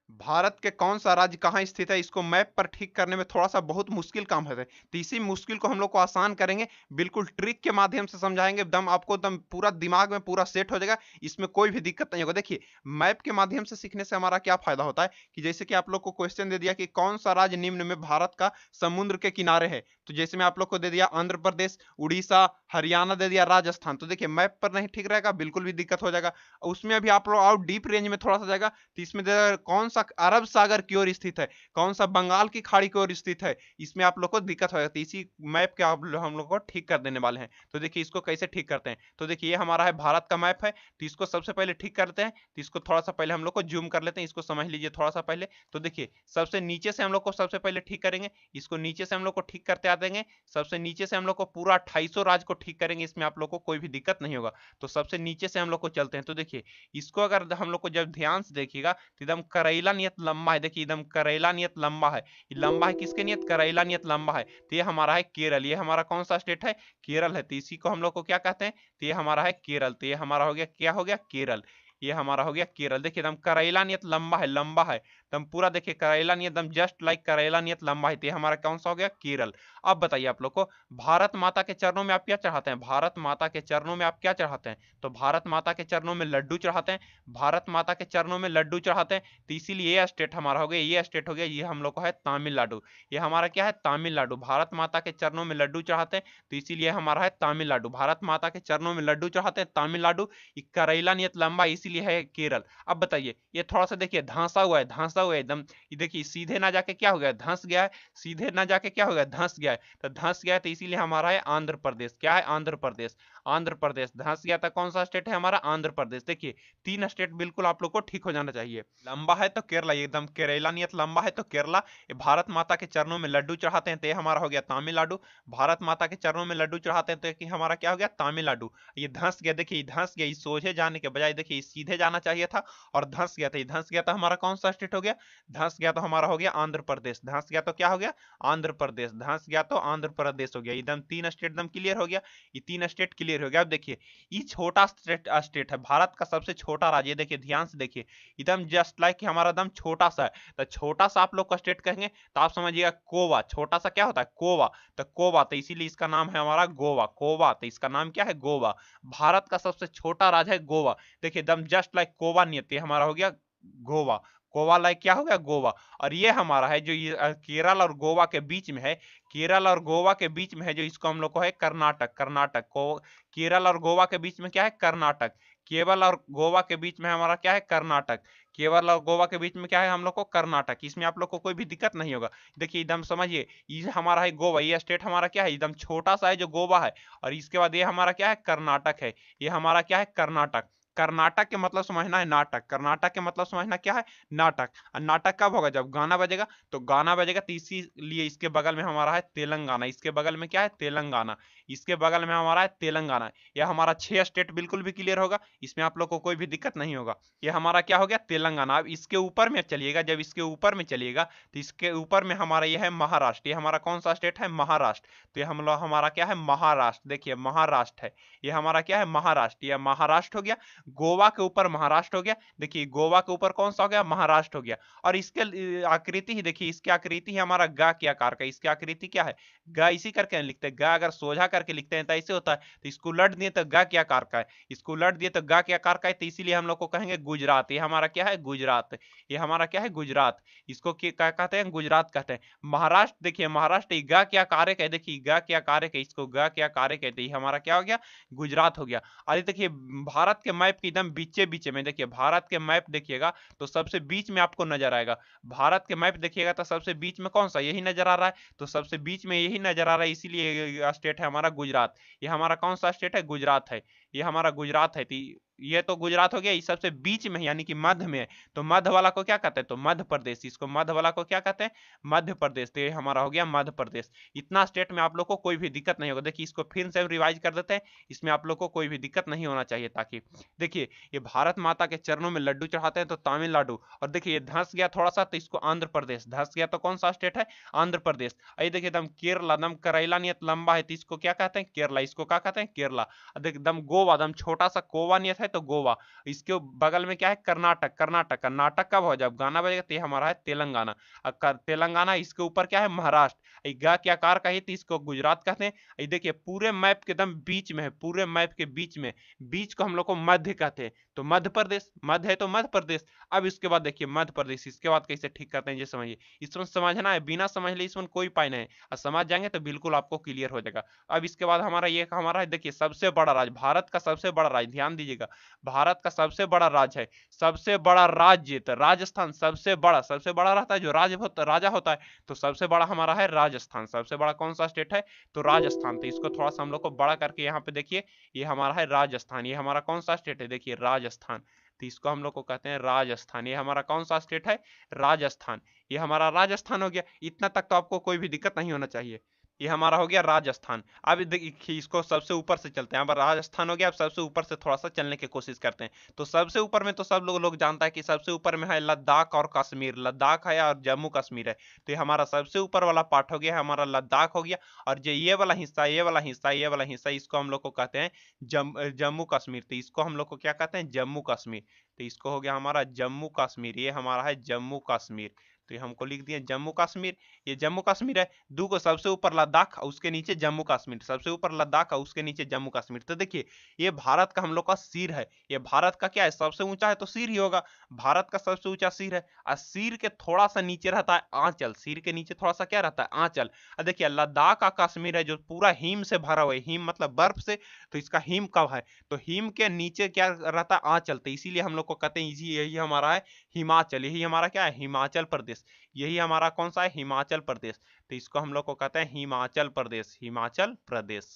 भारत के कौन सा राज्य कहाँ स्थित है, इसको मैप पर ठीक करने में थोड़ा सा बहुत मुश्किल काम है। तो इसी मुश्किल को हम लोग को आसान करेंगे, बिल्कुल ट्रिक के माध्यम से समझाएंगे, दम आपको एकदम पूरा दिमाग में पूरा सेट हो जाएगा, इसमें कोई भी दिक्कत नहीं होगा। देखिए, मैप के माध्यम से सीखने से हमारा क्या फायदा होता है कि जैसे कि आप लोग को क्वेश्चन दे दिया कि कौन सा राज्य निम्न में भारत का समुद्र के किनारे है, तो जैसे मैं आप लोग को दे दिया आंध्र प्रदेश, उड़ीसा, हरियाणा दे दिया, राजस्थान, तो देखिए मैप पर नहीं ठीक रहेगा, बिल्कुल भी दिक्कत हो जाएगा। उसमें अभी आप लोग और डीप रेंज में थोड़ा सा जाएगा, तो इसमें कौन सा अरब सागर की ओर स्थित है, कौन सा बंगाल की खाड़ी की ओर स्थित है, इसमें आप लोग को दिक्कत हो जाती है। इसी मैप के हम लोग को ठीक कर देने वाले हैं। तो देखिए इसको कैसे ठीक करते हैं, तो देखिए ये हमारा है भारत का मैप है, तो इसको सबसे पहले ठीक करते हैं। तो इसको थोड़ा सा पहले हम लोग को जूम कर लेते हैं, इसको समझ लीजिए थोड़ा सा पहले। तो देखिए सबसे नीचे से हम लोग को सबसे पहले ठीक करेंगे, इसको नीचे से हम लोग को ठीक करते आ देंगे। सबसे नीचे से हम लोग को पूरा 2800 राज्य को ठीक करेंगे, इसमें आप लोग को कोई भी दिक्कत नहीं होगा। तो सबसे नीचे से हम लोग को चलते हैं, तो देखिए इसको अगर हम लोग को जब ध्यान से देखिएगा तो एकदम करेला नियत लंबा है। देखिए एकदम करेला नियत लंबा है, ये लंबा है किसके नियत, करेला नियत लंबा है। तो ये हमारा है केरल, ये हमारा कौन सा स्टेट है, केरल है। तो इसी को हम लोग को क्या कहते हैं, तो ये हमारा है केरल। तो ये हमारा हो गया, क्या हो गया, केरल। ये हमारा हो गया केरल। देखिए एकदम करेला नियत लंबा है, लंबा है एकदम पूरा। देखिए करेला नियत एकदम जस्ट लाइक करेला नियत लंबा है। तो ये हमारा कौन सा हो गया, केरल। अब बताइए आप लोग को, भारत माता के चरणों में आप क्या चढ़ाते हैं, भारत माता के चरणों में आप क्या चढ़ाते हैं, तो भारत माता के चरणों में लड्डू चढ़ाते हैं, भारत माता के चरणों में लड्डू चढ़ाते हैं। तो इसीलिए ये स्टेट हमारा हो गया, ये स्टेट हो गया, ये हम लोग को है तमिलनाडु। ये हमारा क्या है, तमिलनाडु। भारत माता के चरणों में लड्डू चढ़ाते हैं, तो इसीलिए हमारा है तमिलनाडु। भारत माता के चरणों में लड्डू चढ़ाते हैं, तमिलनाडु। ये करेला नियत लंबा इसीलिए है केरल। अब बताइए ये थोड़ा सा देखिए धंसा हुआ है, धंसा हुआ है एकदम। ये देखिए सीधे ना जाके क्या हो गया, धंस गया है, सीधे ना जाके क्या हो गया, धंस गया है। तो धंस गया है, तो इसीलिए हमारा है आंध्र प्रदेश। क्या है, आंध्र प्रदेश। आंध्र प्रदेश धंस गया था, कौन सा स्टेट है हमारा, आंध्र प्रदेश। देखिए तीन स्टेट बिल्कुल आप लोग को ठीक हो जाना चाहिए। लंबा है तो केरला, एकदम केरला नियत लंबा है तो केरला। ये भारत माता के चरणों में लड्डू चढ़ाते हैं, तो ये हमारा हो गया तमिलनाडु। भारत माता के चरणों में लड्डू चढ़ाते हैं, तो ये हमारा क्या हो गया, तमिलनाडु। ये धंस गया, देखिए धंस गया, इस सोझे जाने के बजाय देखिए सीधे जाना चाहिए था और धंस गया था। ये धंस गया था, हमारा कौन सा स्टेट हो गया, धंस गया तो हमारा हो गया आंध्र प्रदेश। धंस गया तो क्या हो गया, आंध्र प्रदेश। धंस गया तो आंध्र प्रदेश हो गया। एकदम तीन स्टेट एकदम क्लियर हो गया, ये तीन स्टेट क्लियर हो गया। अब देखिए ये छोटा स्टेट है, भारत का सबसे छोटा राज्य। देखिए ध्यान से देखिए, एकदम जस्ट लाइक हमारा एकदम छोटा सा है। तो छोटा सा आप लोग का स्टेट कहेंगे तो आप समझिएगा कोवा। छोटा सा क्या होता है, कोवा। तो कोवा, तो इसीलिए इसका नाम है हमारा गोवा। कोवा, तो इसका नाम क्या है, गोवा। भारत का सबसे छोटा राज्य है गोवा। देखिए एकदम जस्ट लाइक कोवा नियति हमारा हो गया गोवा। गोवा लाइक क्या हो गया, गोवा। और ये हमारा है जो ये केरल और गोवा के बीच में है, केरल और गोवा के बीच में है, जो इसको हम लोग को है कर्नाटक। कर्नाटक को, केरल और गोवा के बीच में क्या है, कर्नाटक। केवल और गोवा के बीच में हमारा क्या है, कर्नाटक। केवल और गोवा के बीच में क्या है, हम लोग को कर्नाटक। इसमें आप लोग को कोई भी दिक्कत नहीं होगा। देखिए एकदम समझिए, ये हमारा है गोवा, ये स्टेट हमारा क्या है, एकदम छोटा सा है जो गोवा है। और इसके बाद ये हमारा क्या है, कर्नाटक है। ये हमारा क्या है, कर्नाटक। कर्नाटक के मतलब समझना है नाटक। कर्नाटक के मतलब समझना क्या है, नाटक। और नाटक कब होगा, जब गाना बजेगा। तो गाना बजेगा, तो इसीलिए इसके बगल में हमारा है तेलंगाना। इसके बगल में क्या है, तेलंगाना। इसके बगल में हमारा है तेलंगाना। यह हमारा 6 स्टेट बिल्कुल भी क्लियर होगा, इसमें आप लोग को कोई भी दिक्कत नहीं होगा। यह हमारा क्या हो गया, तेलंगाना। अब इसके ऊपर में चलिएगा, जब इसके ऊपर में चलिएगा तो इसके ऊपर में हमारा यह है महाराष्ट्र। ये हमारा कौन सा स्टेट है, महाराष्ट्र। तो ये हम लोग हमारा क्या है, महाराष्ट्र। देखिए महाराष्ट्र है, ये हमारा क्या है, महाराष्ट्र। यह महाराष्ट्र हो गया। गोवा के ऊपर महाराष्ट्र हो गया। देखिए गोवा के ऊपर कौन सा हो गया, महाराष्ट्र हो गया। और इसके आकृति ही देखिए, इसकी आकृति है हमारा गा के आकार का। इसकी आकृति क्या है, गा इसी करके लिखते हैं। गा अगर सोझा करके लिखते हैं तो ऐसे होता है, तो इसको उलट दिए तो गा के आकार का है, इसको उलट दिए तो गा के आकार का है। तो इसीलिए हम लोग को कहेंगे गुजरात। ये हमारा क्या है, गुजरात। ये हमारा क्या है, गुजरात। इसको क्या कहते हैं, गुजरात कहते हैं। महाराष्ट्र, देखिए महाराष्ट्र गा के आकार है, देखिए गा के आकार है, इसको गा के आकार है कहते हैं। हमारा क्या हो गया, गुजरात हो गया। अरे देखिए भारत के मैप के एकदम बीचे बीचे में, देखिए भारत के मैप देखिएगा तो सबसे बीच में आपको नजर आएगा। भारत के मैप देखिएगा तो सबसे बीच में कौन सा, यही नजर आ रहा है। तो सबसे बीच में यही नजर आ रहा है, इसीलिए स्टेट है हमारा गुजरात। ये हमारा कौन सा स्टेट है, गुजरात है। ये हमारा गुजरात है। ये तो गुजरात हो गया, ये सबसे बीच में यानी कि मध्य में है। तो मध्य वाला को क्या कहते हैं, तो मध्य प्रदेश। इसको मध्य वाला को क्या कहते हैं, मध्य प्रदेश। तो ये हमारा हो गया मध्य प्रदेश। इतना स्टेट में आप लोग को कोई भी दिक्कत नहीं होगा। देखिए इसको फिर से रिवाइज कर देते हैं, इसमें आप लोग को कोई भी दिक्कत नहीं होना चाहिए। ताकि देखिए ये भारत माता के चरणों में लड्डू चढ़ाते हैं तो तमिलनाडु। और देखिए ये धंस गया थोड़ा सा, तो इसको आंध्र प्रदेश। धंस गया तो कौन सा स्टेट है, आंध्र प्रदेश। ये देखिए एकदम केरला, एकदम करेला नियत लंबा है, तो इसको क्या कहते हैं, केरला। इसको क्या कहते हैं, केरला। देखिए एकदम गोवा, एकदम छोटा सा कोवा नियत है, है तो गोवा, इसके बगल में क्या है कर्नाटक, कर्नाटक, कर्नाटक कब हो जब गाना बजेगा तो ये हमारा है तेलंगाना, तेलंगाना, इसके ऊपर क्या है महाराष्ट्र, गा के आकार का ही तो इसको गुजरात कहते हैं। ये देखिए पूरे मैप के एकदम बीच में है, पूरे मैप के बीच में, बीच को हम लोग को मध्य कहते हैं, तो मध्य प्रदेश, मध्य है तो मध्य प्रदेश। अब इसके बाद देखिए मध्य प्रदेश, इसके बाद कैसे ठीक करते हैं ये समझिए, इसमें समझना है, बिना समझ ले इसमें कोई उपाय नहीं है, और समझ जाएंगे तो बिल्कुल आपको क्लियर हो जाएगा। अब इसके बाद हमारा ये हमारा है देखिए सबसे बड़ा राज्य, भारत का सबसे बड़ा राज्य, ध्यान दीजिएगा, भारत का सबसे बड़ा राज्य है, सबसे बड़ा राज्य तो राजस्थान, सबसे बड़ा रहता है जो राजा होता है, तो सबसे बड़ा हमारा है राजस्थान। सबसे बड़ा कौन सा स्टेट है तो राजस्थान, तो इसको थोड़ा सा हम लोग को बड़ा करके यहाँ पे देखिए, ये हमारा है राजस्थान, ये हमारा कौन सा स्टेट है देखिए राजस्थान, तो इसको हम लोग को कहते हैं राजस्थान, ये हमारा कौन सा स्टेट है राजस्थान, ये हमारा राजस्थान हो गया। इतना तक तो आपको कोई भी दिक्कत नहीं होना चाहिए, ये हमारा हो गया राजस्थान। अब देखिए इसको सबसे ऊपर से चलते हैं, अब राजस्थान हो गया, अब सबसे ऊपर से थोड़ा सा चलने की कोशिश करते हैं, तो सबसे ऊपर में तो सब लोग जानता है कि सबसे ऊपर में है लद्दाख और कश्मीर, लद्दाख है और जम्मू कश्मीर है, तो ये हमारा सबसे ऊपर वाला पार्ट हो गया, हमारा लद्दाख हो गया, और जो ये वाला हिस्सा, इसको हम लोग को कहते हैं जम्मू कश्मीर, तो इसको हम लोग को क्या कहते हैं जम्मू कश्मीर, तो इसको हो गया हमारा जम्मू कश्मीर, ये हमारा है जम्मू कश्मीर, तो ये हमको लिख दिया जम्मू कश्मीर, ये जम्मू कश्मीर है। दो को सबसे ऊपर लद्दाख और उसके नीचे जम्मू कश्मीर, सबसे ऊपर लद्दाख और उसके नीचे जम्मू कश्मीर, तो देखिए ये भारत का हम लोग का सिर है, ये भारत का क्या है सबसे ऊंचा है तो सिर ही होगा, भारत का सबसे ऊंचा सिर है, और सिर के थोड़ा सा नीचे रहता है आंचल, सिर के नीचे थोड़ा सा क्या रहता है आंचल, और देखिए लद्दाख का कश्मीर है जो पूरा हिम से भरा हुआ है, हिम मतलब बर्फ से, तो इसका हिम कब है तो हिम के नीचे क्या रहता है आंचल, तो इसीलिए हम लोग को कहते हैं यही हमारा है हिमाचल, यही हमारा क्या है हिमाचल प्रदेश, यही हमारा कौन सा है हिमाचल प्रदेश, तो इसको हम लोग को कहते हैं हिमाचल प्रदेश, हिमाचल प्रदेश,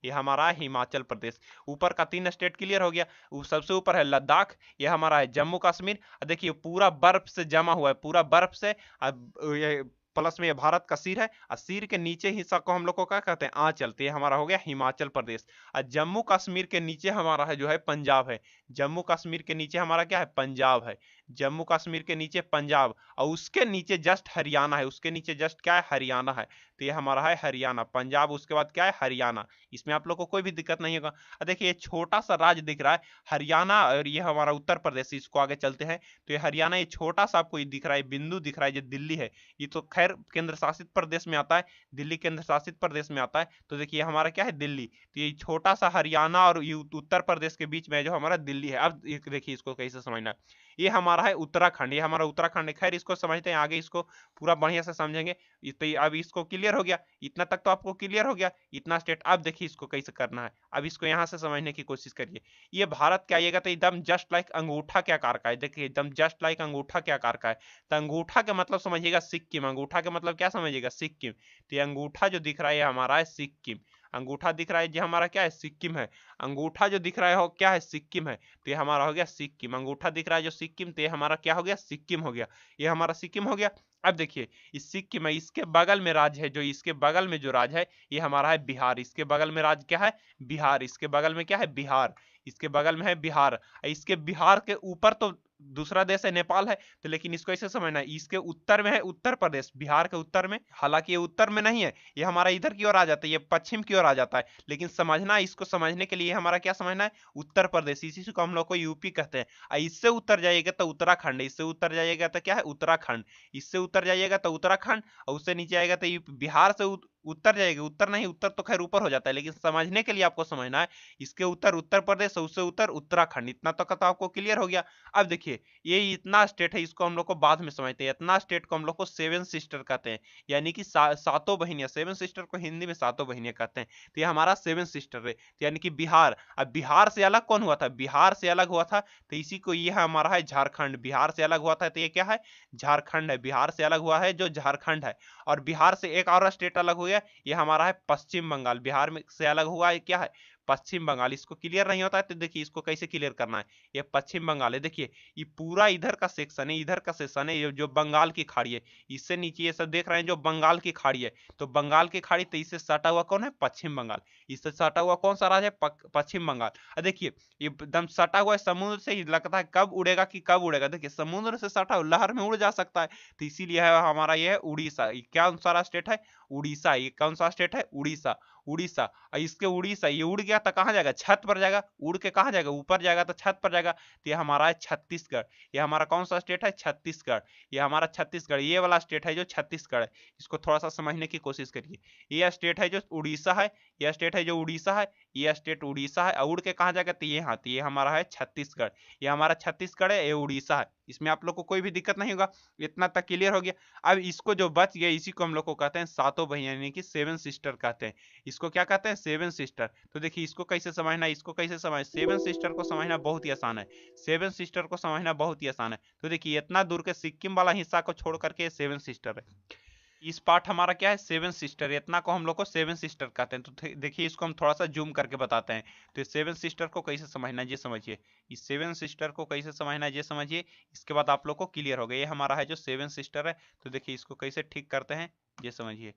ये हमारा है हिमाचल प्रदेश। ऊपर का 3 स्टेट क्लियर हो गया, सबसे ऊपर है लद्दाख, ये हमारा है जम्मू कश्मीर, देखिए पूरा बर्फ से जमा हुआ है, पूरा बर्फ से, ये प्लस में ये भारत का सिर है, और सिर के नीचे हिस्सा को हम लोग को क्या कहते हैं आंचल, तो ये हमारा हो गया हिमाचल प्रदेश। और जम्मू कश्मीर के नीचे हमारा है जो है पंजाब है, जम्मू कश्मीर के नीचे हमारा क्या है पंजाब है, जम्मू कश्मीर के नीचे पंजाब, और उसके नीचे जस्ट हरियाणा है, उसके नीचे जस्ट क्या है हरियाणा है, तो ये हमारा है हरियाणा, पंजाब उसके बाद क्या है हरियाणा, इसमें आप लोग को कोई भी दिक्कत नहीं होगा। देखिए ये छोटा सा राज्य दिख रहा है हरियाणा, और ये हमारा उत्तर प्रदेश, इसको आगे चलते हैं, तो ये हरियाणा, ये छोटा सा आपको ये दिख रहा है बिंदु दिख रहा है जो दिल्ली है, ये तो खैर केंद्र शासित प्रदेश में आता है, दिल्ली केंद्र शासित प्रदेश में आता है, तो देखिए हमारा क्या है दिल्ली, तो ये छोटा सा हरियाणा और ये उत्तर प्रदेश के बीच में जो हमारा दिल्ली है। अब देखिए इसको कैसे समझना है, ये हमारा है उत्तराखंड, ये हमारा उत्तराखंड है, खैर इसको समझते हैं आगे, इसको पूरा बढ़िया से समझेंगे। तो अब इसको क्लियर हो गया, इतना तक तो आपको क्लियर हो गया, इतना स्टेट। अब देखिए इसको कैसे करना है, अब इसको यहाँ से समझने की कोशिश करिए। ये भारत क्या आइएगा तो एकदम जस्ट लाइक अंगूठा के आकार का है, देखिए एकदम जस्ट लाइक अंगूठा के आकार का है, तो अंगूठा का मतलब समझिएगा सिक्किम, अंगूठा का मतलब क्या समझिएगा सिक्किम, तो ये अंगूठा जो दिख रहा है हमारा है सिक्किम, अंगूठा दिख रहा है जो हमारा क्या है सिक्किम है, अंगूठा जो दिख रहा है हो क्या है सिक्किम है, तो ये हमारा हो गया सिक्किम, अंगूठा दिख रहा है जो सिक्किम, तो ये हमारा क्या हो गया सिक्किम हो गया, ये हमारा सिक्किम हो गया। अब देखिए इस सिक्किम है, इसके बगल में राज्य है, जो इसके बगल में जो राज्य है ये हमारा है बिहार, इसके बगल में राज्य क्या है बिहार, इसके बगल में क्या है बिहार, इसके बगल में है बिहार, इसके बिहार के ऊपर तो दूसरा देश है नेपाल है, तो लेकिन इसको ऐसे समझना है इसके उत्तर में है उत्तर प्रदेश, बिहार के उत्तर में, हालांकि ये उत्तर में नहीं है, ये हमारा इधर की ओर आ जाता है, ये पश्चिम की ओर आ जाता है, लेकिन समझना इसको समझने के लिए हमारा क्या समझना है उत्तर प्रदेश, इसी को हम लोग को यूपी कहते हैं। इससे उत्तर जाइएगा तो उत्तराखंड, इससे उत्तर जाइएगा तो क्या है उत्तराखंड, इससे उत्तर जाइएगा तो उत्तराखंड, और उससे नीचे आएगा तो बिहार से उत्तर जाएगा, उत्तर नहीं, उत्तर तो खैर ऊपर हो जाता है, लेकिन समझने के लिए आपको समझना है इसके उत्तर उत्तर प्रदेश, उससे उत्तर उत्तराखंड, इतना तक तो आपको क्लियर हो गया। अब देखिए ये इतना स्टेट है, इसको हम लोग को बाद में समझते हैं, इतना स्टेट को हम लोग को सेवन सिस्टर कहते हैं, यानी कि सातों बहनियां, सेवन सिस्टर को हिंदी में सातों बहनियां कहते हैं, तो ये हमारा सेवन सिस्टर है, तो यानी कि बिहार। अब बिहार से अलग कौन हुआ था, बिहार से अलग हुआ था तो इसी को ये हमारा है झारखंड, बिहार से अलग हुआ था तो ये क्या है झारखंड है, बिहार से अलग हुआ है जो झारखंड है। और बिहार से एक और स्टेट अलग हो गया, ये हमारा है पश्चिम बंगाल, बिहार में से अलग हुआ है क्या है पश्चिम बंगाल। इसको क्लियर नहीं होता है तो देखिए इसको कैसे क्लियर करना है, ये पश्चिम बंगाल है, देखिए ये पूरा इधर का सेक्शन है, इधर का सेक्शन है, ये जो बंगाल की खाड़ी है, इससे नीचे ये सब देख रहे हैं जो बंगाल की खाड़ी है, तो बंगाल की खाड़ी, तो इससे सटा हुआ कौन है पश्चिम बंगाल, इससे सटा हुआ कौन सा राज्य है पश्चिम बंगाल। देखिए ये एकदम सटा हुआ है समुद्र से, ही लगता है कब उड़ेगा कि कब उड़ेगा, देखिए समुद्र से सटा हुआ लहर में उड़ जा सकता है, तो इसीलिए है हमारा ये है उड़ीसा। क्या कौन सा स्टेट है उड़ीसा, ये कौन सा स्टेट है उड़ीसा। उड़ीसा, और इसके उड़ीसा, ये उड़ गया तो कहाँ जाएगा, छत पर जाएगा, उड़ के कहाँ जाएगा, ऊपर जाएगा तो छत पर जाएगा। तो ये हमारा है छत्तीसगढ़। ये हमारा कौन सा स्टेट है, छत्तीसगढ़। ये हमारा छत्तीसगढ़, ये वाला स्टेट है जो छत्तीसगढ़ है। इसको थोड़ा सा समझने की कोशिश करिए। ये स्टेट है जो उड़ीसा है, ये स्टेट है जो उड़ीसा है, ये स्टेट उड़ीसा है, उड़ के कहाँ जाएगा, तो ये हाँ, तो ये हमारा है छत्तीसगढ़। ये हमारा छत्तीसगढ़ है, ये उड़ीसा है। इसमें आप लोग को कोई भी दिक्कत नहीं होगा, इतना तक क्लियर हो गया। अब इसको जो बच गया, इसी को हम लोग को कहते हैं सातों बहन, यानी कि सेवन सिस्टर कहते हैं। इसको क्या कहते हैं, सेवन सिस्टर। तो देखिए इसको कैसे समझना, इसको कैसे समझ, सेवन सिस्टर को समझना बहुत ही आसान है। सेवन सिस्टर को समझना बहुत ही आसान है। तो देखिए इतना दूर के सिक्किम वाला हिस्सा को छोड़ करके सेवन सिस्टर है। इस पार्ट हमारा क्या है, सेवन सिस्टर, इतना को हम लोग को सेवन सिस्टर कहते हैं। तो देखिए इसको हम थोड़ा सा जूम करके बताते हैं। तो सेवन सिस्टर को कैसे समझना है ये समझिए, इस सेवन सिस्टर को कैसे समझना है ये समझिए। इसके बाद आप लोग को क्लियर हो गया, ये हमारा है जो सेवन सिस्टर है। तो देखिए इसको कैसे ठीक करते हैं ये समझिए।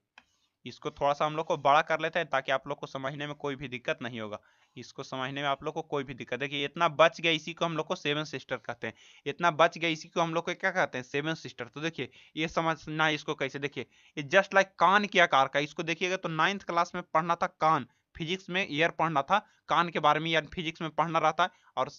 इसको थोड़ा सा हम लोग को बड़ा कर लेते हैं ताकि आप लोग को समझने में कोई भी दिक्कत नहीं होगा। इसको समझने में आप लोग को कोई भी दिक्कत, देखिए इतना बच गया, इसी को हम लोग को सेवन सिस्टर कहते हैं। इतना बच गया, इसी को हम लोग को क्या कहते हैं, सेवन सिस्टर। तो देखिए ये समझना है इसको कैसे, देखिए ये जस्ट लाइक कान के आकार का। इसको देखिएगा तो 9th क्लास में पढ़ना था कान, फिजिक्स में ईयर पढ़ना था, कान के बारे में यार फिजिक्स में पढ़ना रहता है। और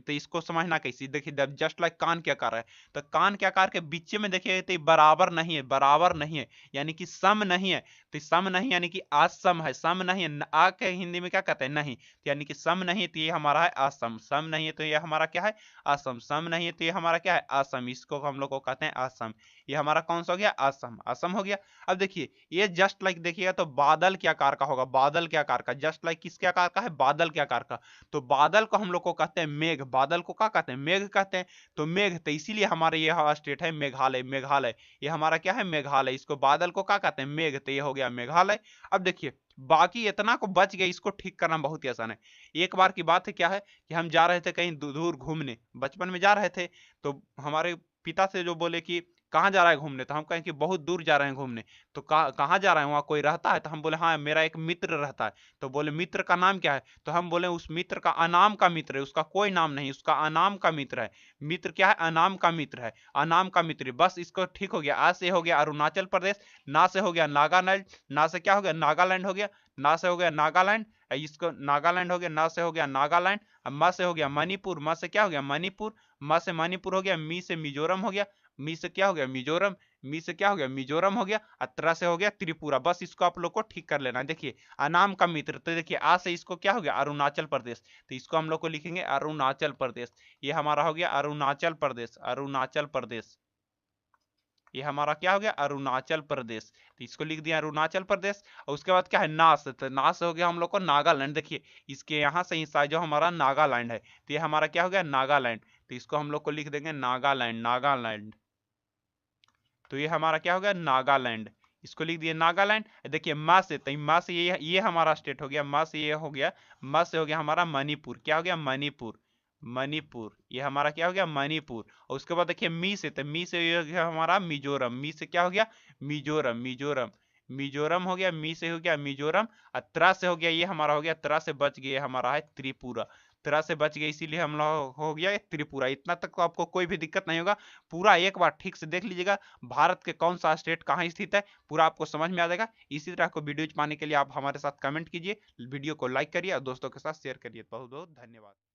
तो इसको समझना कैसे, देखिए जस्ट लाइक कान के आकार है, तो कान के आकार के बीच में देखिए तो बराबर नहीं है, बराबर नहीं है, यानी कि सम नहीं है। तो सम नहीं यानी कि असम है, सम नहीं है, आ के हिंदी में क्या कहते हैं, नहीं, तो यानी कि सम नहीं, तो ये हमारा है असम। सम नहीं है तो ये हमारा क्या है, असम। सम नहीं है तो ये हमारा क्या है, असम। इसको हम लोग को कहते हैं असम। ये हमारा कौन सा हो गया, असम, असम हो गया। अब देखिए ये जस्ट लाइक देखिएगा तो बादल के आकार का होगा, बादल के आकार का, जस्ट लाइक किसके आकार का है, बादल के आकार का। तो बादल को हम लोग को कहते हैं मेघ, बादल को क्या कहते हैं, मेघ कहते हैं। तो मेघ, तो इसीलिए हमारे ये स्टेट है मेघालय, मेघालय। ये हमारा क्या है, मेघालय। इसको बादल को क्या कहते हैं, मेघ, तो ये हो गया मेघालय। अब देखिए बाकी इतना को बच गया, इसको ठीक करना बहुत ही आसान है। एक बार की बात है, क्या है कि हम जा रहे थे कहीं दूर घूमने, बचपन में जा रहे थे, तो हमारे पिता से जो बोले कि कहाँ जा रहा है घूमने, तो हम कहें कि बहुत दूर जा रहे हैं घूमने। तो कहाँ जा रहे हैं, वहाँ कोई रहता है, तो हम बोले हाँ मेरा एक मित्र रहता है। तो बोले मित्र का नाम क्या है, तो हम बोले उस मित्र का अनाम का मित्र है, उसका कोई नाम नहीं, उसका अनाम का मित्र है। मित्र क्या है, अनाम का मित्र है, अनाम का मित्र। बस इसको ठीक हो गया। आ से हो गया अरुणाचल प्रदेश, ना से हो गया नागालैंड, ना से क्या हो गया, नागालैंड हो गया, ना से हो गया नागालैंड, इसको नागालैंड हो गया, ना से हो गया नागालैंड, म से हो गया मणिपुर, म से क्या हो गया मणिपुर, म से मणिपुर हो गया, मी से मिजोरम हो गया, मी से क्या हो गया मिजोरम, मी से क्या हो गया मिजोरम हो गया, अत्रा से हो गया त्रिपुरा। बस इसको आप लोग को ठीक कर लेना है। देखिए अनाम का मित्र, तो देखिए आ से इसको क्या हो गया अरुणाचल प्रदेश, तो इसको हम लोग को लिखेंगे अरुणाचल प्रदेश। ये हमारा हो गया अरुणाचल प्रदेश, अरुणाचल प्रदेश। ये हमारा क्या हो गया, अरुणाचल प्रदेश। तो इसको लिख दिया अरुणाचल प्रदेश। और उसके बाद क्या है, नास, तो नास हो गया हम लोग को नागालैंड। देखिए इसके यहाँ से हिस्सा जो हमारा नागालैंड है, तो ये हमारा क्या हो गया, नागालैंड। तो इसको हम लोग को लिख देंगे नागालैंड, नागालैंड। तो ये हमारा क्या हो गया, नागालैंड। इसको लिख दिए नागालैंड। देखिए माँ से, तो माँ से ये हमारा स्टेट हो गया, माँ से ये हो गया, माँ से हो गया हमारा मणिपुर। क्या हो गया, मणिपुर, मणिपुर। ये हमारा क्या हो गया, मणिपुर। और उसके बाद देखिए मी से, तो मी से ये हो गया हमारा मिजोरम, मी से क्या हो गया, मिजोरम, मिजोरम, मिजोरम हो गया, मी से हो गया मिजोरम। और त्रा से हो गया, ये हमारा हो गया, त्रा से बच गया हमारा है त्रिपुरा। त्रा से बच गया, इसीलिए हम लोग हो गया त्रिपुरा। इतना तक तो आपको कोई भी दिक्कत नहीं होगा। पूरा एक बार ठीक से देख लीजिएगा, भारत के कौन सा स्टेट कहाँ स्थित है, पूरा आपको समझ में आ जाएगा। इसी तरह को वीडियोज पाने के लिए आप हमारे साथ कमेंट कीजिए, वीडियो को लाइक करिए और दोस्तों के साथ शेयर करिए। बहुत बहुत धन्यवाद।